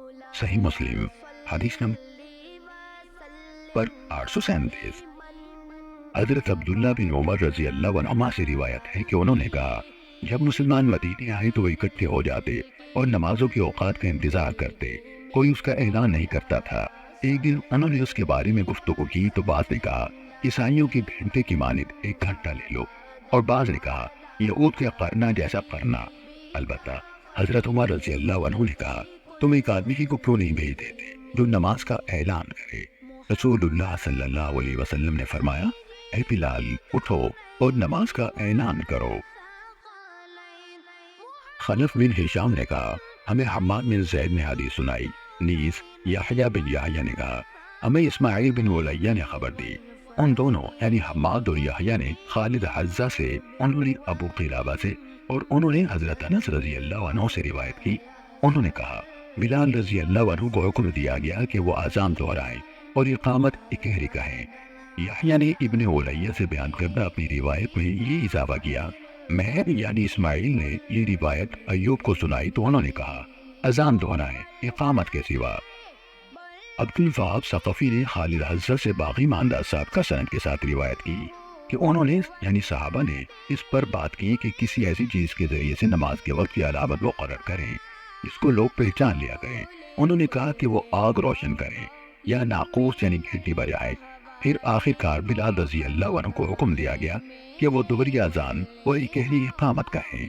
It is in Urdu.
صحیح مسلم حدیث نمبر 837۔ حضرت عبداللہ بن عمر رضی اللہ عنہما سے روایت ہے کہ انہوں نے کہا جب مسلمان مدینے آئے تو وہ اکٹھے ہو جاتے اور نمازوں کے اوقات کا انتظار کرتے، کوئی اس کا اعلان نہیں کرتا تھا۔ ایک دن انہوں نے اس کے بارے میں گفتگو کی تو بعض نے کہا عیسائیوں کے گھنٹے کی مانند 1 گھنٹہ لے لو، اور بعض نے کہا یہود کے کرنا جیسا کرنا۔ البتہ حضرت عمر رضی اللہ عنہ نے کہا تم ایک آدمی کو کیوں نہیں بھیج دیتے جو نماز کا اعلان کرے؟ رسول اللہ صلی اللہ علیہ وسلم نے فرمایا اے بلال اٹھو اور نماز کا اعلان کرو۔ خلف بن ہشام نے کہا ہمیں حماد بن زید نے حدیث سنائی، نیز یحییٰ بن یحییٰ نے کہا ہمیں اسماعیل بن علیہ نے خبر دی۔ ان دونوں یعنی حماد اور یحییٰ نے خالد حذا سے، انہوں نے ابو قلابہ سے، اور انہوں نے حضرت انس رضی اللہ عنہ سے روایت کی۔ انہوں نے کہا بلال رضی اللہ عنہ کو حکم دیا گیا کہ وہ اذان دہرائیں اور اقامت اکہری کہیں۔ یحییٰ نے ابن علیہ سے بیان کردہ اپنی روایت میں یہ اضافہ کیا، میں یعنی اسماعیل نے یہ روایت ایوب کو سنائی تو انہوں نے کہا اذان دہرائیں اقامت کے سوا۔ عبد الوہاب ثقفی نے خالد حذا سے باقی ماندہ صاحب کا سند کے ساتھ روایت کی کہ انہوں نے یعنی صحابہ نے اس پر بات کی کہ کسی ایسی چیز کے ذریعے سے نماز کے وقت کی علامت مقرر کریں جس کو لوگ پہچان لیا کریں۔ انہوں نے کہا کہ وہ آگ روشن کریں یا ناقوس یعنی گھنٹی بجائے۔ پھر آخر کار بلال رضی اللہ عنہ کو حکم دیا گیا کہ وہ دوہری اذان اور اکہری اقامت کہیں۔